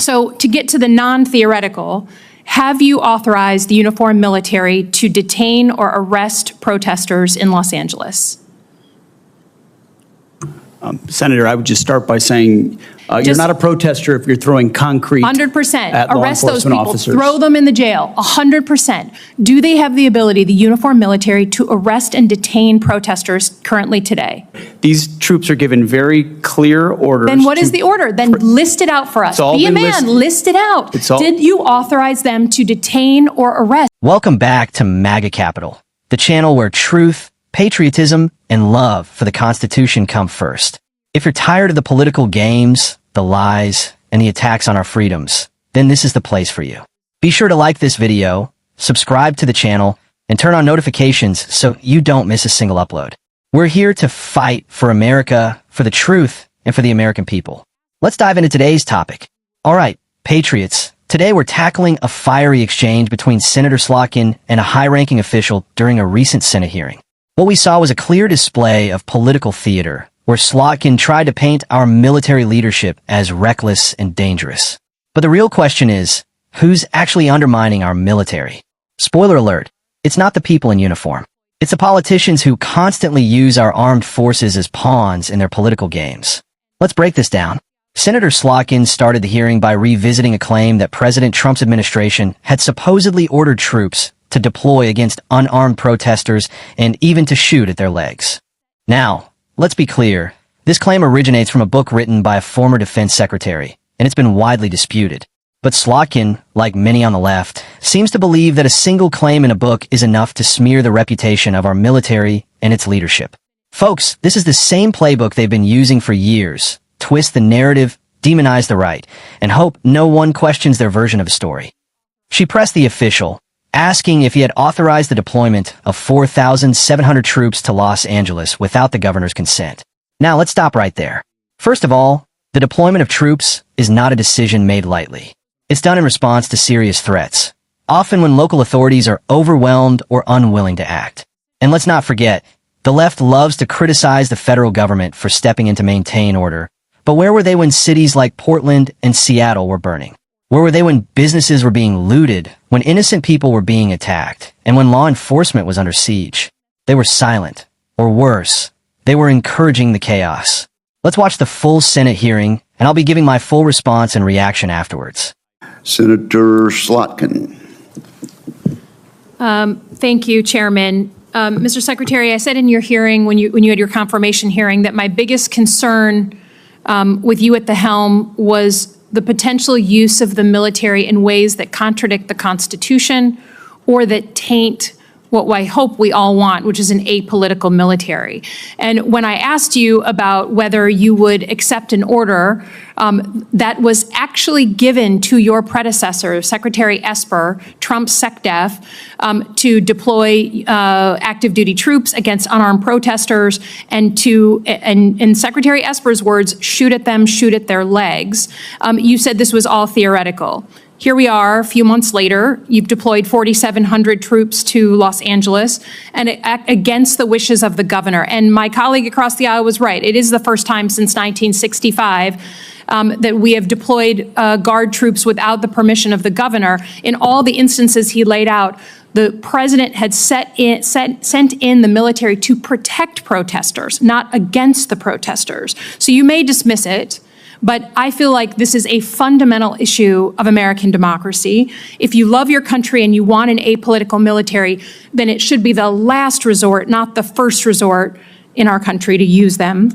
So to get to the non-theoretical, have you authorized the uniformed military to detain or arrest protesters in Los Angeles? Senator, I would just start by saying you're not a protester if you're throwing concrete 100%. at law Arrest those enforcement people. officers. Throw them in the jail. 100%. Do they have the ability, the uniformed military, to arrest and detain protesters currently today? These troops are given very clear orders. Then what is the order? Then list it out for us. Be a man. List it out. Did you authorize them to detain or arrest? Welcome back to MAGA Capital, the channel where truth, patriotism, and love for the Constitution come first. If you're tired of the political games, the lies, and the attacks on our freedoms, then this is the place for you. Be sure to like this video, subscribe to the channel, and turn on notifications so you don't miss a single upload. We're here to fight for America, for the truth, and for the American people. Let's dive into today's topic. All right, patriots, today we're tackling a fiery exchange between Senator Slotkin and a high-ranking official during a recent Senate hearing. What we saw was a clear display of political theater, where Slotkin tried to paint our military leadership as reckless and dangerous. But the real question is, who's actually undermining our military? Spoiler alert, it's not the people in uniform. It's the politicians who constantly use our armed forces as pawns in their political games. Let's break this down. Senator Slotkin started the hearing by revisiting a claim that President Trump's administration had supposedly ordered troops to deploy against unarmed protesters and even to shoot at their legs. Now, let's be clear, this claim originates from a book written by a former defense secretary, and it's been widely disputed. But Slotkin, like many on the left, seems to believe that a single claim in a book is enough to smear the reputation of our military and its leadership. Folks, this is the same playbook they've been using for years: twist the narrative, demonize the right, and hope no one questions their version of a story. She pressed the official, asking if he had authorized the deployment of 4,700 troops to Los Angeles without the governor's consent. Now, let's stop right there. First of all, the deployment of troops is not a decision made lightly. It's done in response to serious threats, often when local authorities are overwhelmed or unwilling to act. And let's not forget, the left loves to criticize the federal government for stepping in to maintain order. But where were they when cities like Portland and Seattle were burning? Where were they when businesses were being looted, when innocent people were being attacked, and when law enforcement was under siege? They were silent, or worse, they were encouraging the chaos. Let's watch the full Senate hearing, and I'll be giving my full response and reaction afterwards. Senator Slotkin. Thank you, Chairman. Mr. Secretary, I said in your hearing, when you had your confirmation hearing, that my biggest concern with you at the helm was the potential use of the military in ways that contradict the Constitution or that taint what I hope we all want, which is an apolitical military. And when I asked you about whether you would accept an order that was actually given to your predecessor, Secretary Esper, Trump's SecDef, to deploy active duty troops against unarmed protesters and to, in Secretary Esper's words, shoot at them, shoot at their legs, you said this was all theoretical. Here we are, a few months later, you've deployed 4,700 troops to Los Angeles and against the wishes of the governor. And my colleague across the aisle was right. It is the first time since 1965 that we have deployed Guard troops without the permission of the governor. In all the instances he laid out, the president had sent in the military to protect protesters, not against the protesters. So you may dismiss it, but I feel like this is a fundamental issue of American democracy. If you love your country and you want an apolitical military, then it should be the last resort, not the first resort in our country to use them.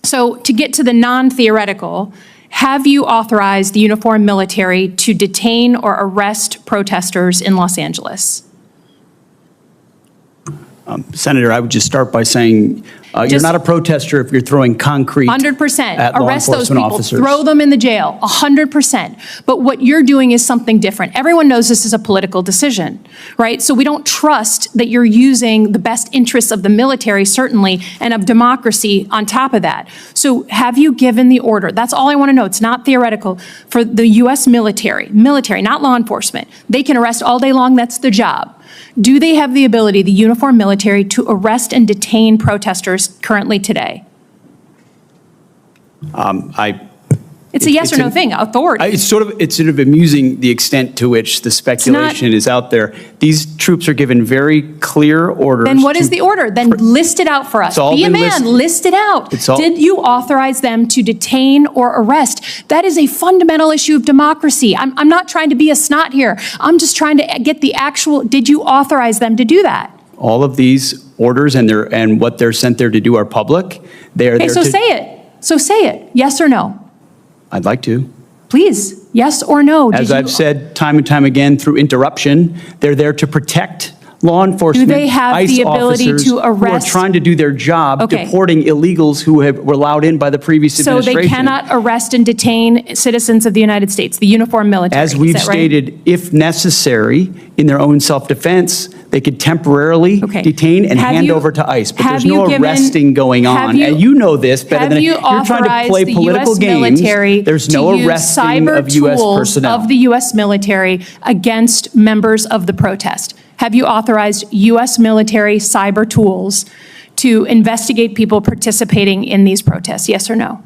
So to get to the non-theoretical, have you authorized the uniformed military to detain or arrest protesters in Los Angeles? Senator, I would just start by saying you're not a protester if you're throwing concrete 100%. at law Arrest those enforcement people. officers. Throw them in the jail. 100%. But what you're doing is something different. Everyone knows this is a political decision, right? So we don't trust that you're using the best interests of the military, certainly, and of democracy on top of that. So have you given the order? That's all I want to know. It's not theoretical. For the U.S. military, not law enforcement. They can arrest all day long. That's their job. Do they have the ability, the uniformed military, to arrest and detain protesters currently today? It's a yes or no thing, authority. It's sort of amusing the extent to which the speculation is out there. These troops are given very clear orders. Then what is the order? Then list it out for us. Be a man, list it out. Did you authorize them to detain or arrest? That is a fundamental issue of democracy. I'm not trying to be a snot here. I'm just trying to get the actual, did you authorize them to do that? All of these orders and what they're sent there to do are public. They are there so say it. So say it. Yes or no? I'd like to. Please, yes or no? As I've said time and time again through interruption, they're there to protect law enforcement, do they have ICE the ability officers to arrest? who are trying to do their job, deporting illegals who were allowed in by the previous administration. So they cannot arrest and detain citizens of the United States, the uniformed military. As we've stated, if necessary, in their own self-defense, they could temporarily detain and hand over to ICE. But there's no arresting going on. And you know this better than you're trying to play political games. There's no arresting of U.S. personnel. Of the U.S. military against members of the protest. Have you authorized U.S. military cyber tools to investigate people participating in these protests? Yes or no?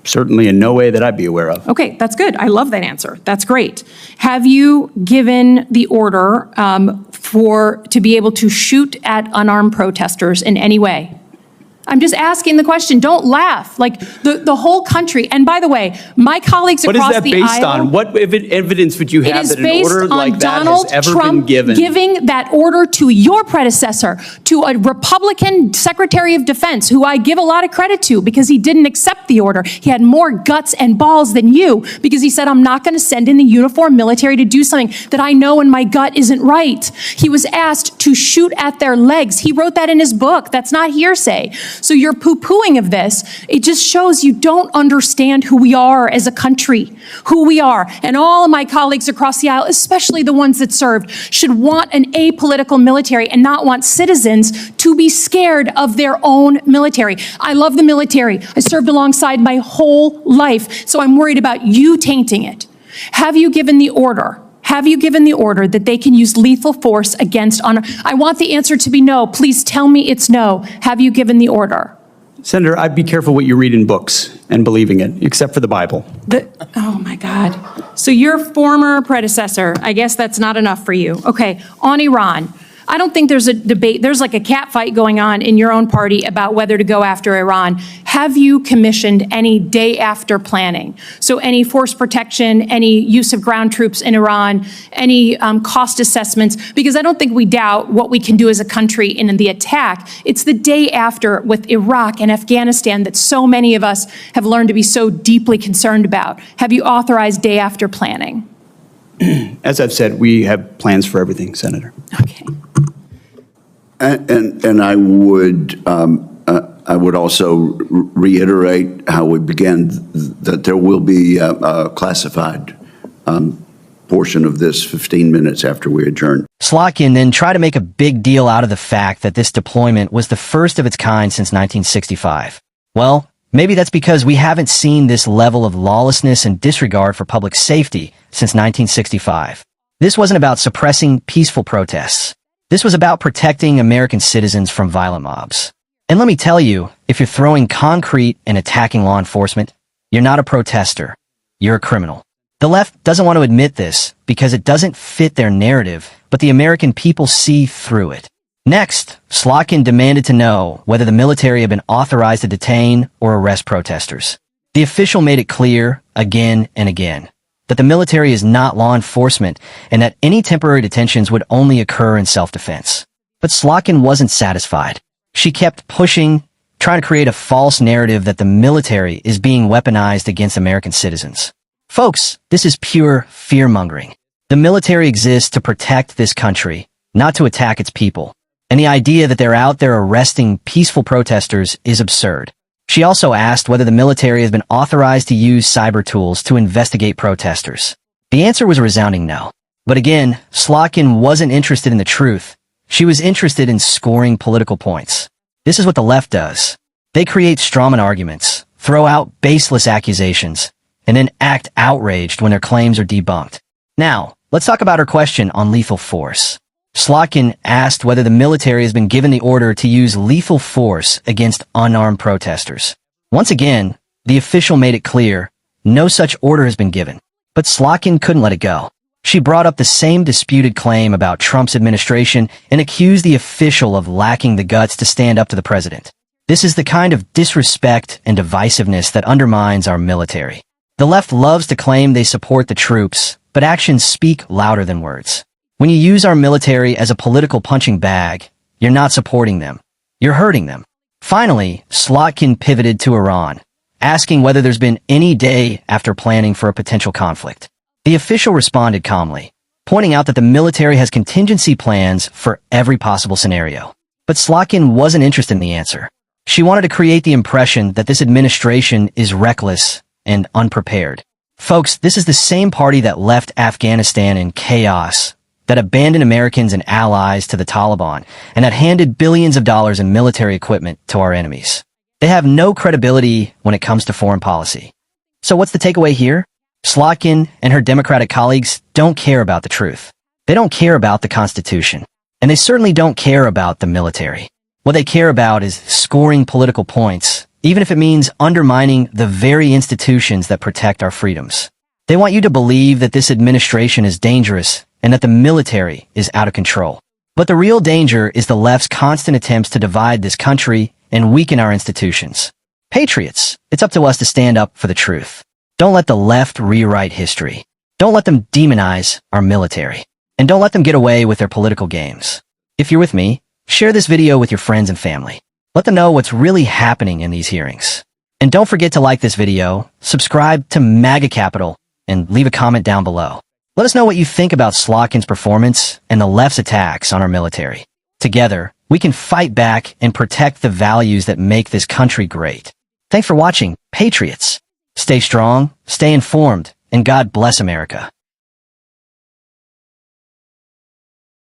Certainly in no way that I'd be aware of. Okay, that's good. I love that answer. That's great. Have you given the order to be able to shoot at unarmed protesters in any way? I'm just asking the question. Don't laugh. Like the whole country. And by the way, my colleagues across the aisle. What is that based on? What evidence would you have that an order like that has ever been given? Giving that order to your predecessor, to a Republican Secretary of Defense, who I give a lot of credit to because he didn't accept the order. He had more guts and balls than you because he said, I'm not going to send in the uniformed military to do something that I know in my gut isn't right. He was asked to shoot at their legs. He wrote that in his book. That's not hearsay. So your poo-pooing of this, it just shows you don't understand who we are as a country, who we are. And all of my colleagues across the aisle, especially the ones that served, should want an apolitical military and not want citizens to be scared of their own military. I love the military. I served alongside my whole life, so I'm worried about you tainting it. Have you given the order? Have you given the order that they can use lethal force against honor? I want the answer to be no. Please tell me it's no. Have you given the order? Senator, I'd be careful what you read in books and believing it, except for the Bible. Oh my God. So your former predecessor, I guess that's not enough for you. Okay, on Iran. I don't think there's a debate. There's like a cat fight going on in your own party about whether to go after Iran. Have you commissioned any day after planning? So any force protection, any use of ground troops in Iran, any cost assessments? Because I don't think we doubt what we can do as a country in the attack. It's the day after with Iraq and Afghanistan that so many of us have learned to be so deeply concerned about. Have you authorized day after planning? As I've said, we have plans for everything, Senator. Okay. And I would also reiterate how we began, that there will be a classified portion of this 15 minutes after we adjourn. Slotkin then tried to make a big deal out of the fact that this deployment was the first of its kind since 1965. Well, maybe that's because we haven't seen this level of lawlessness and disregard for public safety since 1965. This wasn't about suppressing peaceful protests. This was about protecting American citizens from violent mobs. And let me tell you, if you're throwing concrete and attacking law enforcement, you're not a protester. You're a criminal. The left doesn't want to admit this because it doesn't fit their narrative, but the American people see through it. Next, Slotkin demanded to know whether the military had been authorized to detain or arrest protesters. The official made it clear, again and again, that the military is not law enforcement and that any temporary detentions would only occur in self-defense. But Slotkin wasn't satisfied. She kept pushing, trying to create a false narrative that the military is being weaponized against American citizens. Folks, this is pure fear-mongering. The military exists to protect this country, not to attack its people. And the idea that they're out there arresting peaceful protesters is absurd. She also asked whether the military has been authorized to use cyber tools to investigate protesters. The answer was a resounding no. But again, Slotkin wasn't interested in the truth. She was interested in scoring political points. This is what the left does. They create strawman arguments, throw out baseless accusations, and then act outraged when their claims are debunked. Now, let's talk about her question on lethal force. Slotkin asked whether the military has been given the order to use lethal force against unarmed protesters. Once again, The official made it clear, no such order has been given. But Slotkin couldn't let it go. She brought up the same disputed claim about Trump's administration and accused the official of lacking the guts to stand up to the president. This is the kind of disrespect and divisiveness that undermines our military. The left loves to claim they support the troops, but actions speak louder than words. When you use our military as a political punching bag, you're not supporting them. You're hurting them. Finally, Slotkin pivoted to Iran, asking whether there's been any day after planning for a potential conflict. The official responded calmly, pointing out that the military has contingency plans for every possible scenario. But Slotkin wasn't interested in the answer. She wanted to create the impression that this administration is reckless and unprepared. Folks, this is the same party that left Afghanistan in chaos, that abandoned Americans and allies to the Taliban, and that handed billions of dollars in military equipment to our enemies. They have no credibility when it comes to foreign policy. So what's the takeaway here? Slotkin and her Democratic colleagues don't care about the truth. They don't care about the Constitution. And they certainly don't care about the military. What they care about is scoring political points, even if it means undermining the very institutions that protect our freedoms. They want you to believe that this administration is dangerous and that the military is out of control. But the real danger is the left's constant attempts to divide this country and weaken our institutions. Patriots, it's up to us to stand up for the truth. Don't let the left rewrite history. Don't let them demonize our military. And don't let them get away with their political games. If you're with me, share this video with your friends and family. Let them know what's really happening in these hearings. And don't forget to like this video, subscribe to MAGA Capital, and leave a comment down below. Let us know what you think about Slotkin's performance and the left's attacks on our military. Together, we can fight back and protect the values that make this country great. Thanks for watching, Patriots. Stay strong, stay informed, and God bless America.